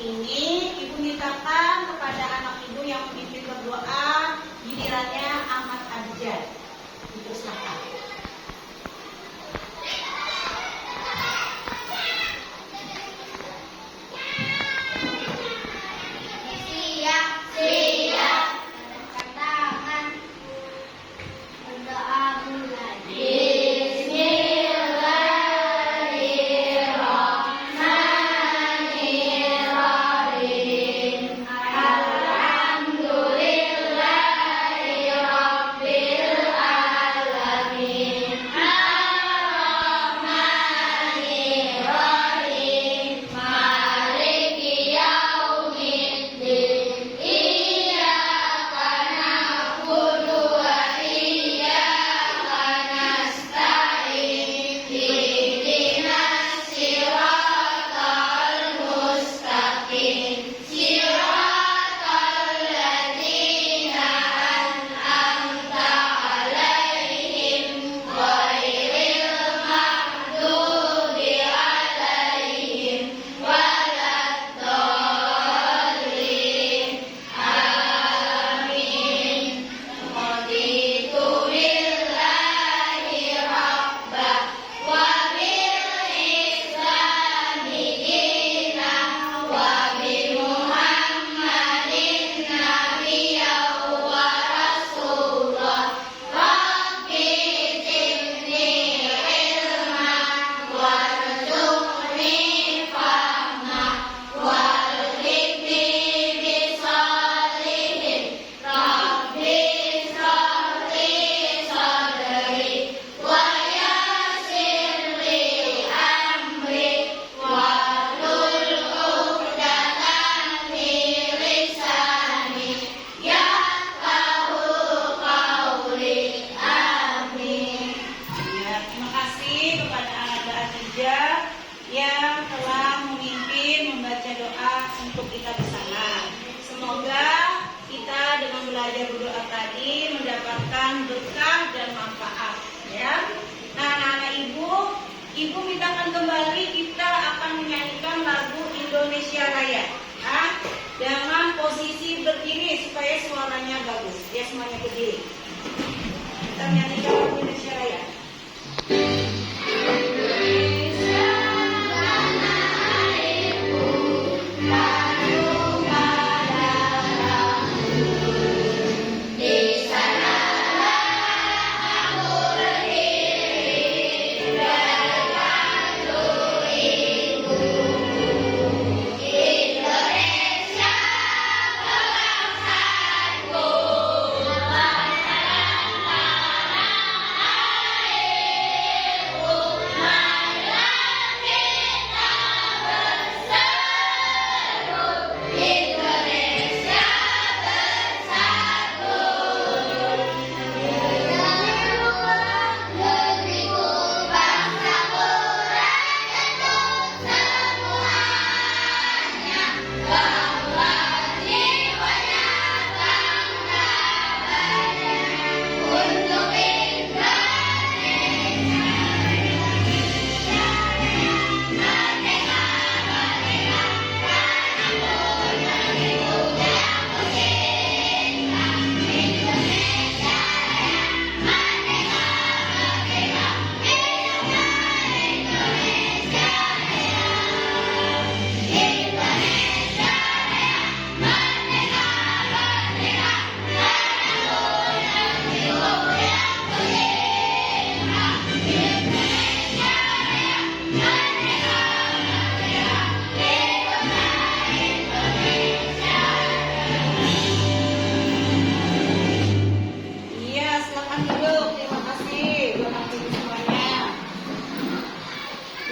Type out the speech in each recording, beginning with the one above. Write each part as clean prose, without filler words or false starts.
ini ibu mintakan kepada anak ibu yang memimpin berdoa gilirannya Ahmad Abijah. Ibu silakan. Yang telah memimpin membaca doa untuk kita bersama. Semoga kita dengan belajar berdoa tadi mendapatkan berkah dan manfaat, ya. Nah, anak-anak ibu mintakan kembali kita akan menyanyikan lagu Indonesia Raya. Nah, dengan posisi berdiri supaya suaranya bagus. Ya, semuanya berdiri. Kita menyanyikan lagu Indonesia Raya.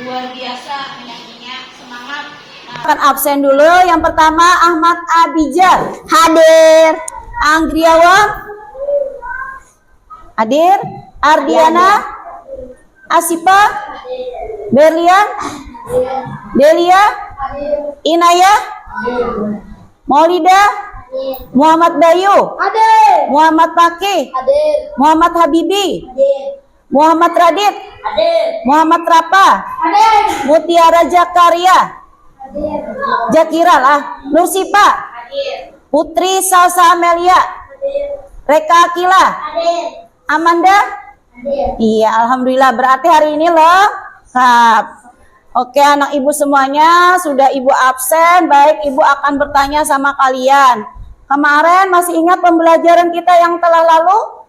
Luar biasa menyanyinya, semangat. Akan absen dulu. Yang pertama Ahmad Abijah. Hadir. Anggriawan. Hadir. Ardiana. Asipa. Berlian. Delia. Inaya. Maulida. Muhammad Bayu. Hadir. Muhammad Paki. Hadir. Muhammad Habibi. Hadir. Muhammad Radit. Hadir. Muhammad Rapa. Hadir. Mutiara Zakaria. Jakira lah. Nur Sipa. Putri Salsa Amelia. Reka Akila. Amanda. Iya, alhamdulillah. Berarti hari ini lengkap. Oke, anak ibu semuanya sudah ibu absen. Baik, ibu akan bertanya sama kalian. Kemarin masih ingat pembelajaran kita yang telah lalu?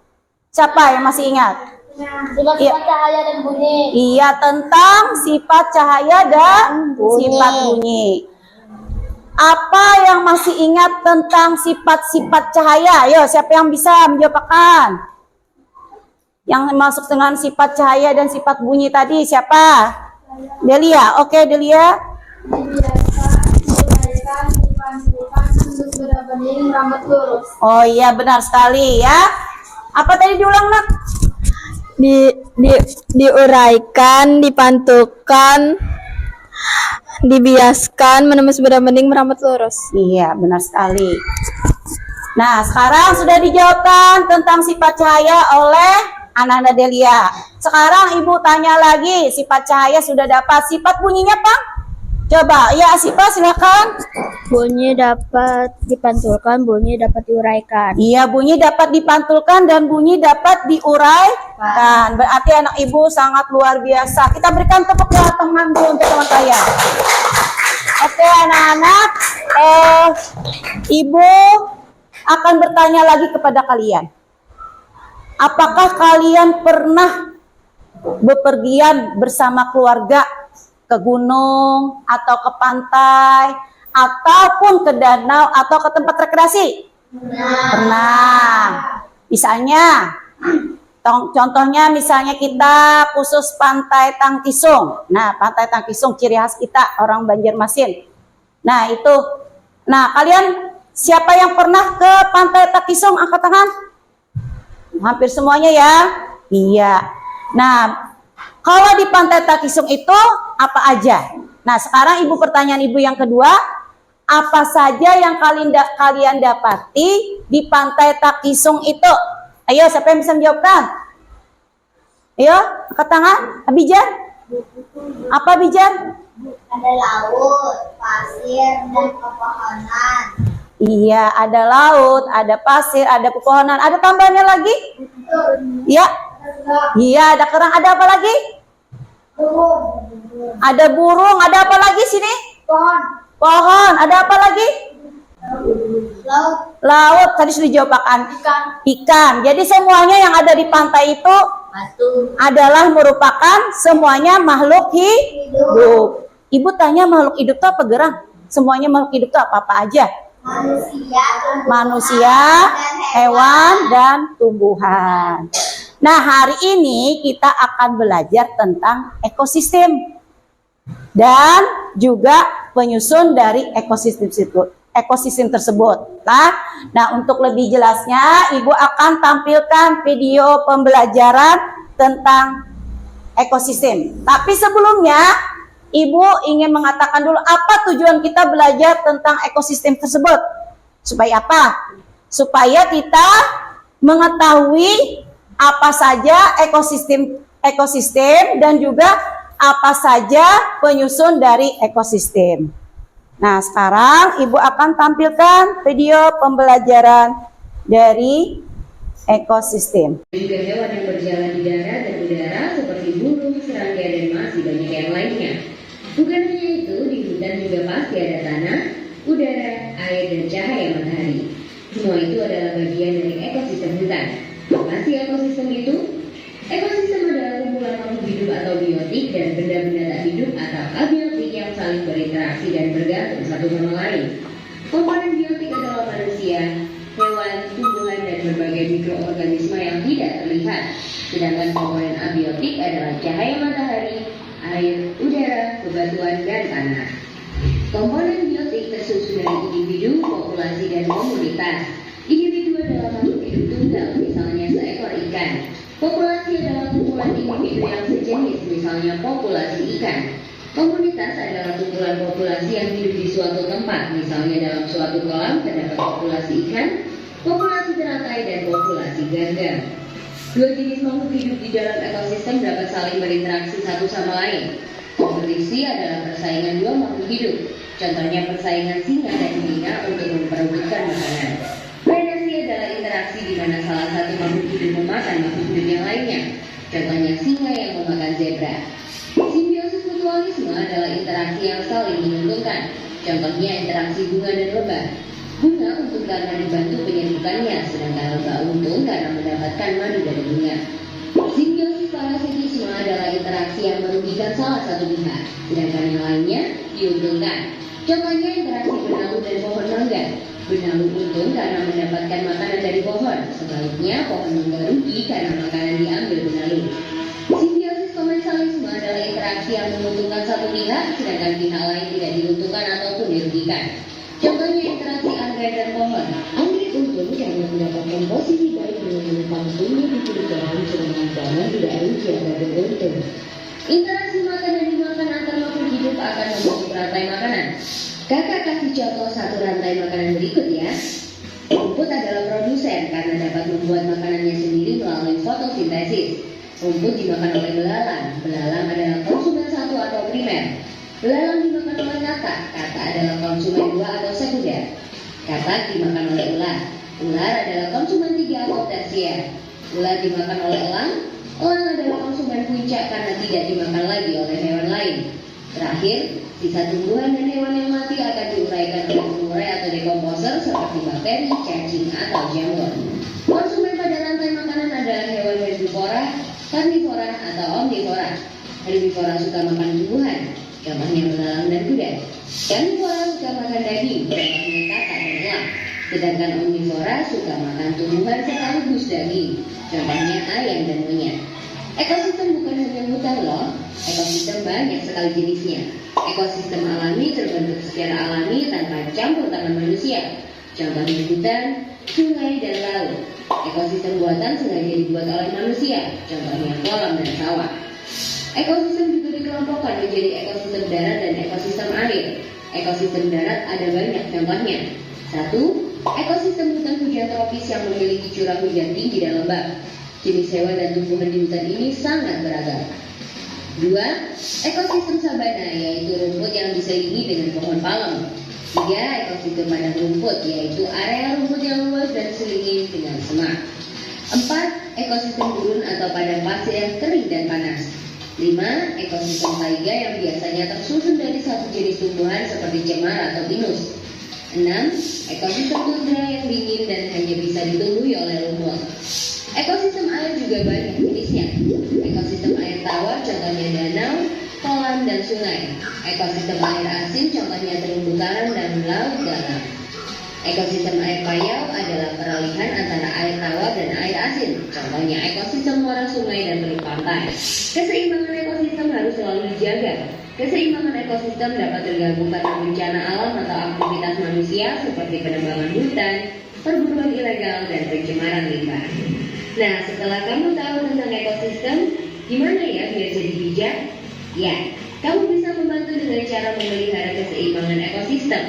Siapa yang masih ingat? Sifat-sifat cahaya dan bunyi. Iya, tentang sifat cahaya dan sifat bunyi. Apa yang masih ingat tentang sifat-sifat cahaya? Ayo, siapa yang bisa menjawabkan? Yang masuk dengan sifat cahaya dan sifat bunyi tadi siapa? Delia. Oke, Delia. Oh iya, benar sekali ya. Apa tadi diulang, Nak? Diuraikan, dipantulkan, dibiaskan, menemus bening, merambat lurus. Iya, benar sekali. Nah, sekarang sudah dijawabkan tentang sifat cahaya oleh Ananda Delia. Sekarang ibu tanya lagi, sifat cahaya sudah dapat, sifat bunyinya, Pak? Coba, ya Asifa silakan. Bunyi dapat dipantulkan, bunyi dapat diuraikan. Iya, bunyi dapat dipantulkan dan bunyi dapat diuraikan. Berarti anak ibu sangat luar biasa. Kita berikan tepuk tangan dulu untuk teman saya. Oke, anak-anak, ibu akan bertanya lagi kepada kalian. Apakah kalian pernah bepergian bersama keluarga ke gunung atau ke pantai ataupun ke danau atau ke tempat rekreasi? Pernah. Misalnya, contohnya misalnya kita khusus Pantai Tangkisung. Nah, Pantai Tangkisung ciri khas kita orang Banjarmasin. Nah, itu. Nah, kalian siapa yang pernah ke Pantai Tangkisung? Angkat tangan. Hampir semuanya ya. Iya. Nah, kalau di Pantai Tangkisung itu apa aja? Nah, sekarang ibu pertanyaan ibu yang kedua, apa saja yang kalian dapati di Pantai Tangkisung itu? Ayo, siapa yang bisa menjawabkan? Ayo, angkat tangan. Abijan? Apa Abijan? Ada laut, pasir, dan pepohonan. Iya, ada laut, ada pasir, ada pepohonan. Ada tambahannya lagi? Iya. Iya, ada kerang. Ada apa lagi? Ada burung. Ada apa lagi sini? Pohon. Ada apa lagi? Laut. Tadi sudah dijawabkan. Ikan. Jadi semuanya yang ada di pantai itu adalah merupakan semuanya makhluk hidup. Ibu tanya makhluk hidup itu apa, Gerang? Semuanya makhluk hidup itu apa aja? Manusia, hewan, dan tumbuhan. Nah, hari ini kita akan belajar tentang ekosistem dan juga penyusun dari ekosistem tersebut. Nah, untuk lebih jelasnya, Ibu akan tampilkan video pembelajaran tentang ekosistem. Tapi sebelumnya, Ibu ingin mengatakan dulu apa tujuan kita belajar tentang ekosistem tersebut. Supaya apa? Supaya kita mengetahui apa saja ekosistem dan juga apa saja penyusun dari ekosistem. Nah, sekarang Ibu akan tampilkan video pembelajaran dari ekosistem. Juga hewan yang berjalan di darat dan udara seperti burung, serangga, dan masih banyak yang lainnya. Bukan hanya itu, di hutan juga pasti ada tanah, udara, air, dan cahaya matahari. Semua itu adalah bagian dari ekosistem hutan. Apa sih ekosistem itu? Ekosistem adalah kumpulan makhluk hidup atau biotik dan benda-benda tak hidup atau abiotik yang saling berinteraksi dan bergantung satu sama lain. Komponen biotik adalah manusia, hewan, tumbuhan, dan berbagai mikroorganisme yang tidak terlihat. Sedangkan komponen abiotik adalah cahaya matahari, air, udara, bebatuan, dan tanah. Komponen biotik tersusun dari individu, populasi, dan komunitas. Individu adalah makhluk hidup tunggal, misalnya seekor ikan. Populasi adalah kumpulan individu yang sejenis, misalnya populasi ikan. Komunitas adalah kumpulan populasi yang hidup di suatu tempat, misalnya dalam suatu kolam terdapat populasi ikan, populasi teratai, dan populasi ganda. Dua jenis makhluk hidup di dalam ekosistem dapat saling berinteraksi satu sama lain. Kompetisi adalah persaingan dua makhluk hidup. Contohnya persaingan singa dan betina untuk memperebutkan makanan. Predasi adalah interaksi di mana salah satu makhluk hidup memakan makhluk hidup yang lainnya. Contohnya singa yang memakan zebra. Simbiosis mutualisme adalah interaksi yang saling menguntungkan. Contohnya interaksi bunga dan lebah. Bunga untung karena dibantu penyerbukannya, sedangkan lebah untung karena mendapatkan madu dari bunga. Simbiosis parasitisme adalah interaksi yang merugikan salah satu pihak, sedangkan yang lainnya diuntungkan. Contohnya interaksi benalu dan pohon mangga. Benalu untung karena mendapatkan makanan dari pohon, sebaliknya pohon mangga rugi karena makanan diambil benalu. Simbiosis komensalisme adalah interaksi yang menguntungkan satu pihak, sedangkan pihak lain tidak diuntungkan ataupun dirugikan. Contohnya interaksi anggrek dan pohon. Anggrek untung karena mendapatkan posisi baik dengan menumpang tumbuh di kulit pohon, sedangkan pohon tidak rugi atau beruntung. Interaksi makan dan dimakan antar makhluk hidup akan membentuk rantai makanan. Kakak kasih contoh satu rantai makanan berikut ya. Rumput adalah produsen karena dapat membuat makanannya sendiri melalui fotosintesis. Rumput dimakan oleh belalang. Belalang adalah konsumen satu atau primer. Belalang dimakan oleh katak. Katak adalah konsumen dua atau sekunder. Katak dimakan oleh ular. Ular adalah konsumen tiga atau tersier. Ular dimakan oleh elang. Elang adalah konsumen puncak karena tidak dimakan lagi oleh hewan lain. Terakhir, sisa tumbuhan dan hewan yang mati akan diuraikan oleh pengurai atau dekomposer seperti bakteri, cacing, atau jamur. Konsumen pada rantai makanan adalah hewan herbivora, karnivora, atau omnivora. Herbivora suka makan tumbuhan, contohnya belalang dan kuda. Karnivora suka makan daging, contohnya katak dan elang. Sedangkan omnivora suka makan tumbuhan sekaligus daging, contohnya ayam dan monyet. Ekosistem bukan hanya hutan loh, ekosistem banyak sekali jenisnya. Ekosistem alami terbentuk secara alami tanpa campur tangan manusia. Contohnya hutan, sungai, dan laut. Ekosistem buatan sengaja dibuat oleh manusia, contohnya kolam dan sawah. Ekosistem juga dikelompokkan menjadi ekosistem darat dan ekosistem air. Ekosistem darat ada banyak contohnya. 1. Ekosistem hutan hujan tropis yang memiliki curah hujan tinggi dan lembab. Jenis hewan dan tumbuhan di hutan ini sangat beragam. 2. Ekosistem sabana, yaitu rumput yang diselingi dengan pohon palem. 3. Ekosistem padang rumput, yaitu area rumput yang luas dan diselingi dengan semak. 4. Ekosistem gurun atau padang pasir yang kering dan panas. 5. Ekosistem taiga yang biasanya tersusun dari satu jenis tumbuhan seperti cemara atau pinus. 6. Ekosistem tundra yang dingin dan hanya bisa ditumbuhi oleh lumut. Ekosistem air juga banyak jenisnya. Ekosistem air tawar contohnya danau, kolam, dan sungai. Ekosistem air asin contohnya terumbu karang dan laut dalam. Ekosistem air payau adalah peralihan antara air tawar dan air asin. Contohnya ekosistem muara sungai dan teluk pantai. Keseimbangan ekosistem harus selalu dijaga. Keseimbangan ekosistem dapat terganggu karena bencana alam atau aktivitas manusia seperti penebangan hutan, perburuan ilegal, dan pencemaran limbah. Nah, setelah kamu tahu tentang ekosistem, gimana ya biar jadi bijak? Ya, kamu bisa membantu dengan cara memelihara keseimbangan ekosistem.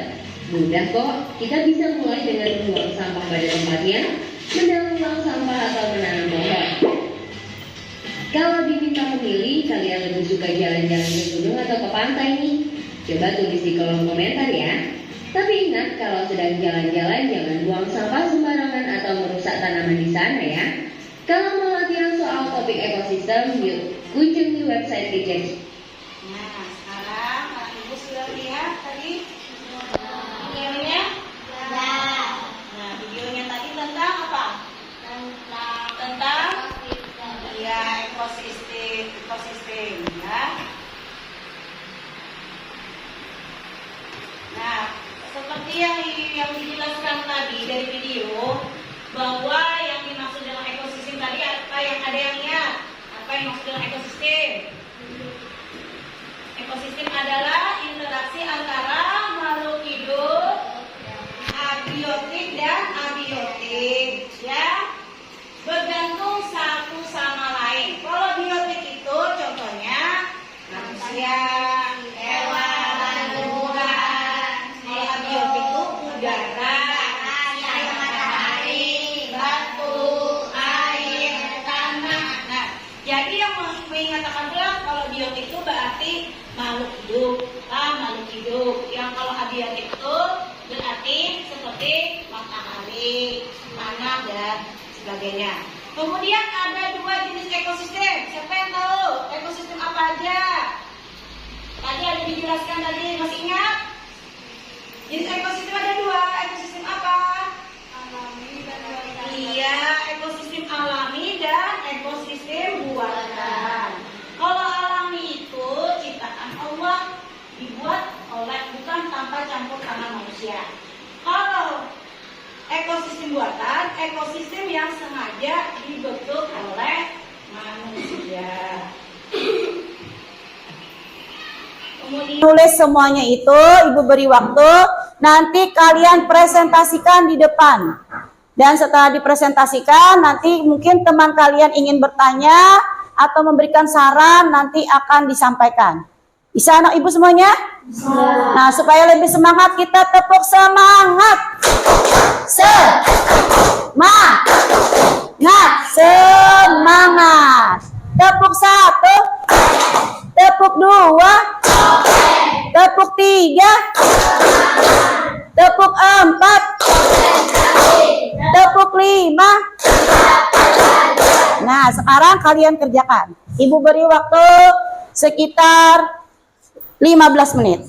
Mudah kok, kita bisa mulai dengan membuang sampah pada tempatnya, mendaur ulang sampah atau menanam pohon. Kalau diminta memilih, kalian lebih suka jalan-jalan ke gunung atau ke pantai nih? Coba tulis di kolom komentar ya. Tapi ingat, kalau sedang jalan-jalan jangan buang sampah sembarangan atau merusak tanaman di sana ya. Kalau mau latihan soal topik ekosistem, yuk kunjungi website Kejek. Nah, sekarang Ibu sudah lihat tadi videonya? Nah, videonya tadi tentang apa? Tentang ya ekosistem ya. Nah, seperti yang dijelaskan tadi dari video, bahwa yang dimaksud dengan ekosistem tadi apa, yang ada yang lihat apa yang dimaksud dengan ekosistem? Ekosistem adalah interaksi antara makhluk hidup abiotik dan abiotik ya, bergantung satu sama lain. Kalau biotik itu contohnya manusia, hewan, tumbuhan. Kalau abiotik itu udara, jadi yang mengatakan pula kalau biotik itu berarti makhluk hidup, makhluk hidup. Yang kalau sebagainya. Kemudian ada 2 jenis ekosistem. Siapa yang tahu ekosistem apa aja? Tadi ada dijelaskan tadi, masih ingat? Jenis ekosistem ada 2. Ekosistem apa? Alami dan buatan. Iya, ekosistem alami dan ekosistem buatan. Kalau alami itu ciptaan Allah, dibuat oleh bukan tanpa campur tangan manusia. Kalau ekosistem buatan, ekosistem yang sengaja dibentuk oleh manusia. Kemudian Tulis semuanya itu, Ibu beri waktu, nanti kalian presentasikan di depan. Dan setelah dipresentasikan, nanti mungkin teman kalian ingin bertanya atau memberikan saran, nanti akan disampaikan. Bisa anak ibu semuanya? Bisa. Nah, supaya lebih semangat, kita tepuk semangat. Semangat. Tepuk 1, tepuk 2, tepuk 3, tepuk 4, tepuk 5. Nah, sekarang kalian kerjakan. Ibu beri waktu sekitar 15 menit.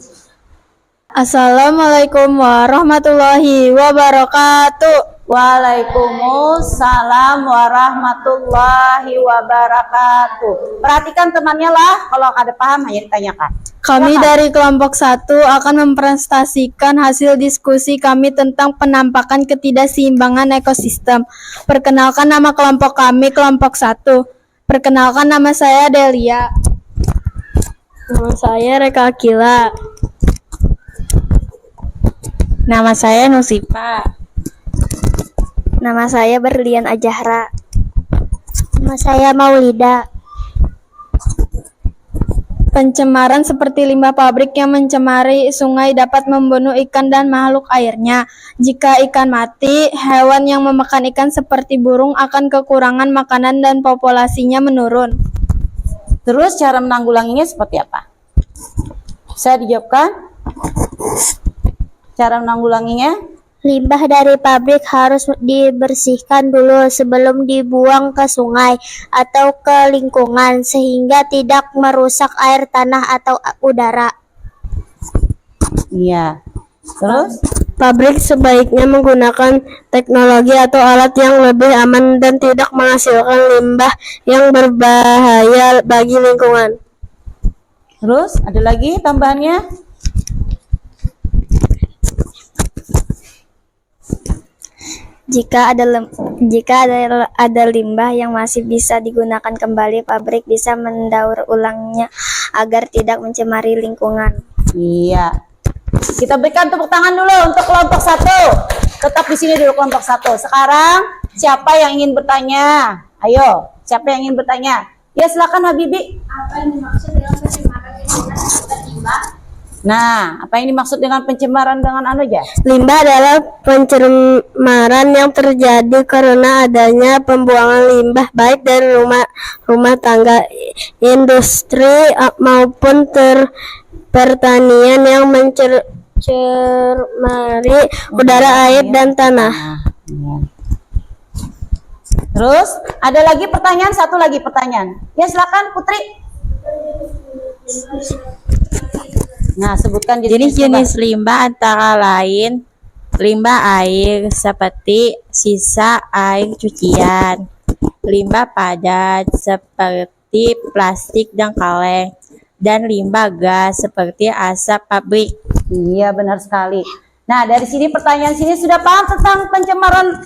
Assalamualaikum warahmatullahi wabarakatuh. Waalaikumsalam warahmatullahi wabarakatuh. Perhatikan temannya lah, kalau ada paham hanya ditanyakan. Kami Silakan. dari kelompok 1 akan mempresentasikan hasil diskusi kami tentang penampakan ketidakseimbangan ekosistem. Perkenalkan nama kelompok kami, kelompok 1. Perkenalkan, nama saya Delia. Nama saya Reka Akila. Nama saya Nusifa. Nama saya Berlian Ajahra. Nama saya Maulida. Pencemaran seperti limbah pabrik yang mencemari sungai dapat membunuh ikan dan makhluk airnya. Jika ikan mati, hewan yang memakan ikan seperti burung akan kekurangan makanan dan populasinya menurun. Terus cara menanggulanginya seperti apa? Bisa dijawabkan? Cara menanggulanginya? Limbah dari pabrik harus dibersihkan dulu sebelum dibuang ke sungai atau ke lingkungan sehingga tidak merusak air, tanah, atau udara. Iya. Terus? Pabrik sebaiknya menggunakan teknologi atau alat yang lebih aman dan tidak menghasilkan limbah yang berbahaya bagi lingkungan. Terus ada lagi tambahannya? Jika ada limbah yang masih bisa digunakan kembali, pabrik bisa mendaur ulangnya agar tidak mencemari lingkungan. Iya. Kita berikan tepuk tangan dulu untuk kelompok 1. Tetap di sini dulu kelompok 1. Sekarang siapa yang ingin bertanya? Ayo, siapa yang ingin bertanya? Ya silakan Habibi. apa yang dimaksud dengan pencemaran lingkungan akibat limbah? Nah, apa yang dimaksud dengan pencemaran dengan anu aja? Limbah adalah pencemaran yang terjadi karena adanya pembuangan limbah baik dari rumah tangga, industri maupun pertanian yang mencemari udara, air, dan tanah. Iya. Terus ada lagi pertanyaan, satu lagi pertanyaan. Ya silakan Putri. Nah, sebutkan Jenis-jenis limbah antara lain limbah air seperti sisa air cucian, limbah padat seperti plastik dan kaleng, dan limbah gas seperti asap pabrik. Iya, benar sekali. Nah, dari sini pertanyaan sini sudah paham tentang pencemaran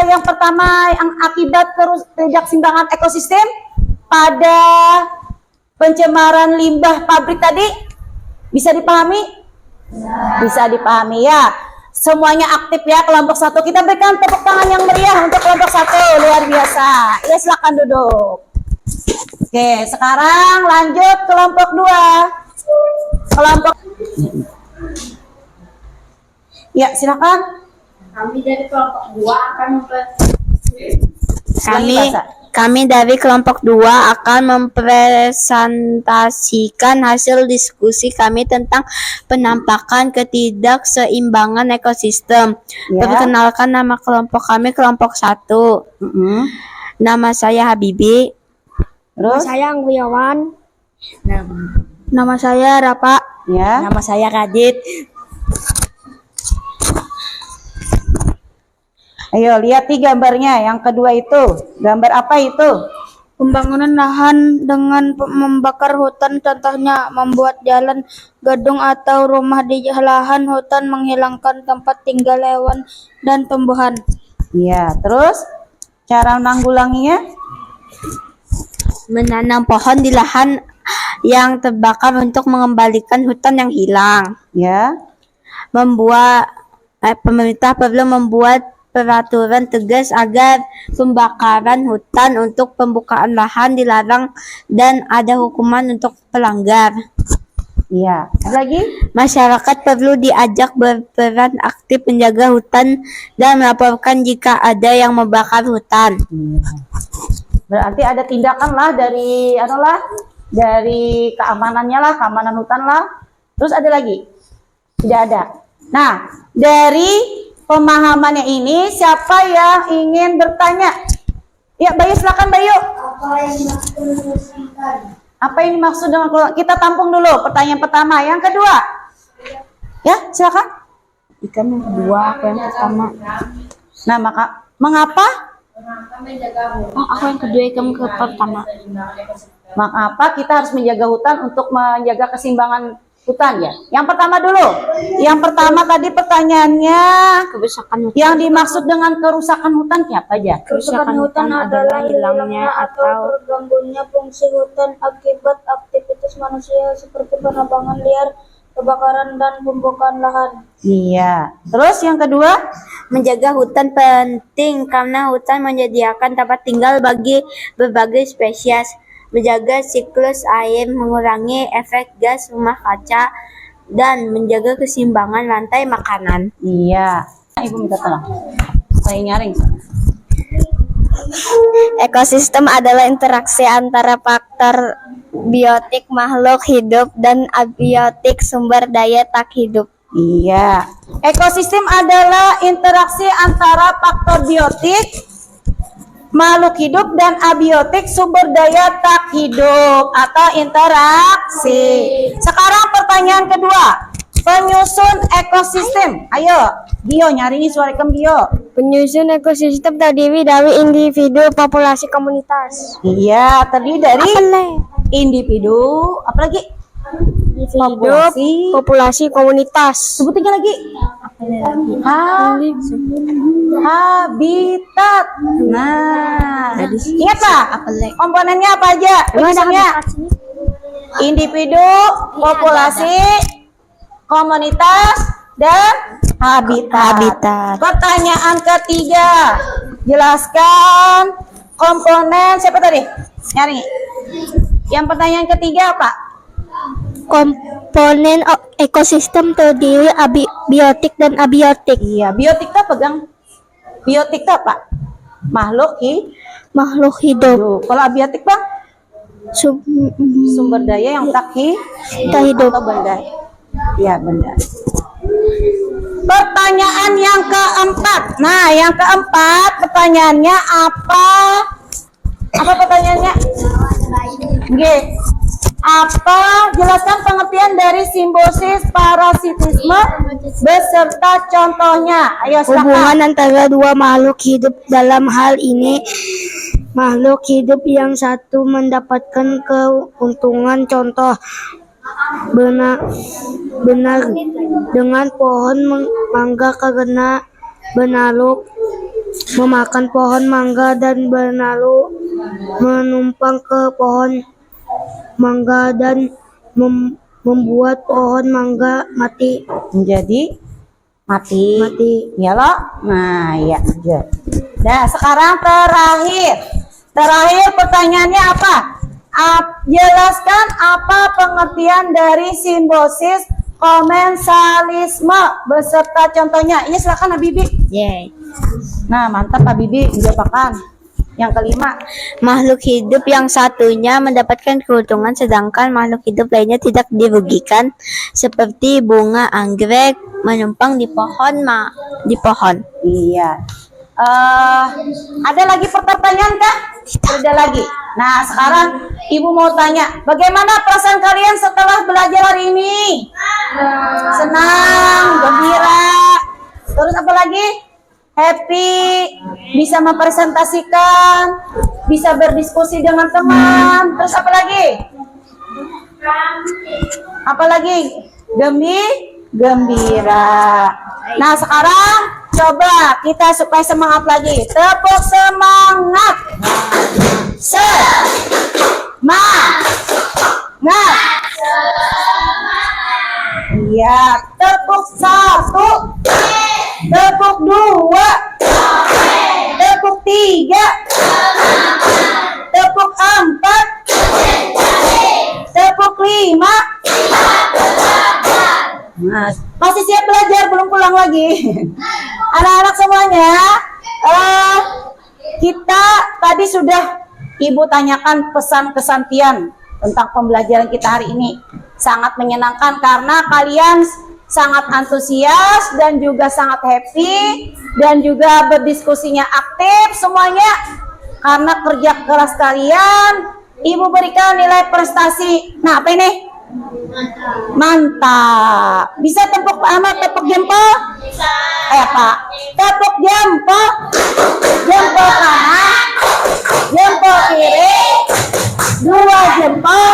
yang pertama yang akibat ketidakseimbangan ekosistem pada pencemaran limbah pabrik tadi? Bisa dipahami? Bisa dipahami ya. Semuanya aktif ya kelompok 1. Kita berikan tepuk tangan yang meriah untuk kelompok 1. Luar biasa. Ya silakan duduk. Oke, sekarang lanjut kelompok 2. Kelompok Ya, silakan. Kami dari kelompok 2 akan Kami dari kelompok 2 akan mempresentasikan hasil diskusi kami tentang penampakan ketidakseimbangan ekosistem. Ya. Perkenalkan, nama kelompok kami kelompok 1. Nama saya Habibi. Terus? Saya Angguyawan. Nama saya Rafa. Ya. Nama saya Radit. Ayo lihat nih gambarnya. Yang kedua itu gambar apa itu? Pembangunan lahan dengan membakar hutan, contohnya membuat jalan, gedung atau rumah di lahan hutan, menghilangkan tempat tinggal hewan dan tumbuhan. Iya. Terus cara menanggulanginya? Menanam pohon di lahan yang terbakar untuk mengembalikan hutan yang hilang. Ya. Pemerintah perlu membuat peraturan tegas agar pembakaran hutan untuk pembukaan lahan dilarang dan ada hukuman untuk pelanggar. Iya. Ada lagi? Masyarakat perlu diajak berperan aktif menjaga hutan dan melaporkan jika ada yang membakar hutan. Iya. Berarti ada tindakan lah dari keamanannya lah, keamanan hutan lah. Terus ada lagi? Tidak ada. Nah, dari pemahamannya ini siapa yang ingin bertanya? Ya, Bayu silakan Bayu. Apa yang dimaksud dengan kita tampung dulu pertanyaan pertama, yang kedua? Ya, silakan. Ikan yang kedua, aku yang pertama. Nah, mengapa? Aku yang kedua, kamu ke pertama. Mengapa kita harus menjaga hutan untuk menjaga keseimbangan hutan ya? Yang pertama dulu. Yang pertama tadi pertanyaannya, Kerusakan hutan. yang dimaksud dengan kerusakan hutan apa aja? Kerusakan hutan adalah hilangnya atau terganggunya fungsi hutan akibat aktivitas manusia seperti penebangan liar, kebakaran, dan pembukaan lahan. Iya. Terus yang kedua? Menjaga hutan penting karena hutan menyediakan tempat tinggal bagi berbagai spesies, menjaga siklus air, mengurangi efek gas rumah kaca, dan menjaga keseimbangan rantai makanan. Iya. Ibu minta tolong. Saya nyaring. Ekosistem adalah interaksi antara faktor biotik makhluk hidup dan abiotik sumber daya tak hidup. Iya. Ekosistem adalah interaksi antara faktor biotik, makhluk hidup, dan abiotik sumber daya tak hidup atau interaksi. Sekarang pertanyaan kedua. Penyusun ekosistem. Ayo, Bio nyaringin suarakan Bio. Penyusun ekosistem terdiri dari individu, populasi, komunitas. Iya, terdiri dari individu, apalagi? Individu, populasi, komunitas. Sebutin lagi. Habitat. Nah, ingat Pak, komponennya apa aja? Penyusunnya individu, populasi, komunitas, dan habitat. Pertanyaan ketiga, jelaskan komponen siapa tadi? Nyari. Yang pertanyaan ketiga apa? Komponen ekosistem terdiri biotik dan abiotik. Iya, biotik itu pegang. Biotik itu apa? Makhluk hidup. Kalau abiotik Bang? Sumber daya yang tak hidup atau benda. Iya, benda. Pertanyaan yang keempat. Nah, yang keempat pertanyaannya apa? Apa pertanyaannya? Oke. Apa? Jelaskan pengertian dari simbiosis parasitisme beserta contohnya. Ayo silakan. Hubungan antara dua makhluk hidup, dalam hal ini makhluk hidup yang satu mendapatkan keuntungan, contoh benar dengan pohon mangga karena benalu memakan pohon mangga dan benalu menumpang ke pohon mangga dan membuat pohon mangga mati. Menjadi mati. Ya loh. Nah, ya. Nah, sekarang terakhir pertanyaannya apa? Jelaskan apa pengertian dari simbiosis komensalisme beserta contohnya. Ini silakan Habibi. Yeay. Nah, mantap Habibi, menjawabkan. Yang kelima, Makhluk hidup yang satunya mendapatkan keuntungan sedangkan makhluk hidup lainnya tidak dirugikan, seperti bunga anggrek menumpang di pohon. iya. Ada lagi pertanyaan kah? Ada lagi. Nah, sekarang Ibu mau tanya, bagaimana perasaan kalian setelah belajar hari ini? Senang, gembira. Terus apa lagi? Happy, bisa mempresentasikan, bisa berdiskusi dengan teman. Terus apa lagi? Apa lagi? Gembira. Nah, sekarang coba kita supaya semangat lagi. Tepuk semangat. Semangat. Iya, tepuk 1. Tepuk 2. Tepuk 3. Tepuk 4. Tepuk 5. Nah, masih siap belajar, belum pulang lagi. Anak-anak semuanya, kita tadi sudah Ibu tanyakan pesan kesantian tentang pembelajaran kita hari ini. Sangat menyenangkan karena kalian sangat antusias dan juga sangat happy dan juga berdiskusinya aktif semuanya. Karena kerja keras kalian, Ibu berikan nilai prestasi. Nah, apa ini? Mantap. Bisa tepuk jempol? Bisa. Pak. Tepuk jempol. Jempol kanan. Jempol kiri. 2 jempol.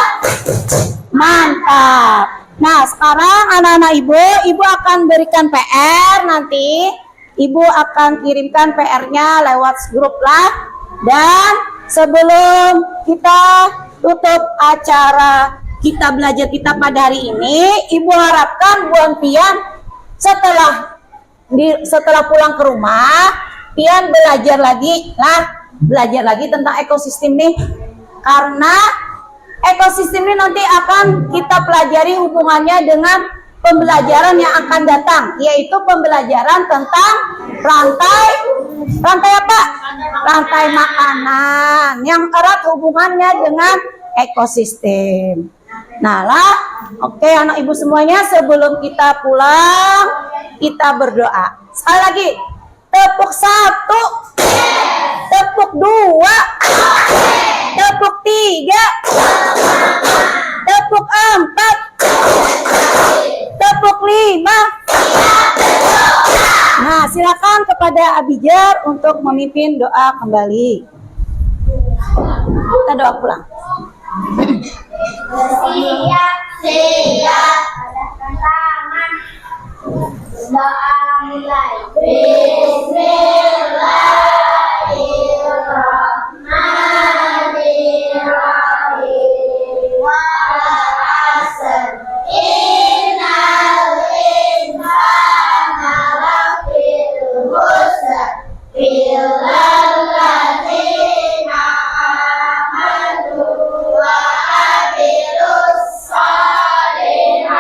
Mantap. Nah, sekarang anak-anak Ibu akan berikan PR nanti. Ibu akan kirimkan PR-nya lewat grup lah. Dan sebelum kita tutup acara kita belajar kita pada hari ini, Ibu harapkan buat Pian setelah pulang ke rumah, Pian belajar lagi tentang ekosistem nih. Karena ekosistem ini nanti akan kita pelajari hubungannya dengan pembelajaran yang akan datang, yaitu pembelajaran tentang rantai apa? Rantai makanan yang erat hubungannya dengan ekosistem. Nah lah, oke anak Ibu semuanya, sebelum kita pulang, kita berdoa. Sekali lagi, tepuk 1, tepuk 2, tepuk 3, tepuk 4, tepuk 5. Nah, silakan kepada Abijar untuk memimpin doa kembali. Kita doa pulang. Siap. Tangan. Doa mulai. Bismillahirrahmanirrahim. Wal 'asr. Innal insana lafi khusr. Illa alladzina amanu wa amilus solihati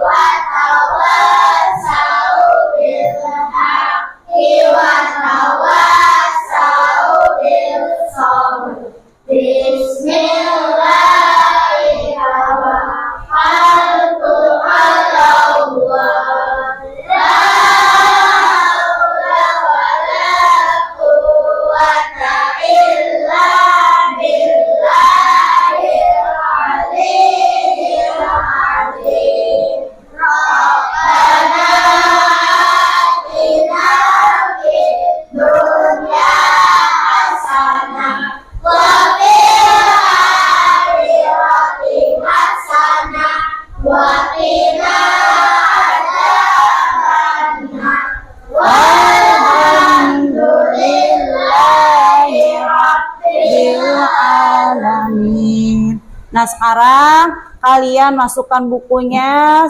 wa tawassau bil haqqi wa tawassau bil sabr. Bismillahirrahmanirrahim. La haula wala quwwata illa billahil aliyyil azim. Rabbana atina fid dunya hasanah wa fil akhirati hasanah wa qina adzabannar. Walhamdulillahi rabbil Alamin. Nah, sekarang kalian masukkan bukunya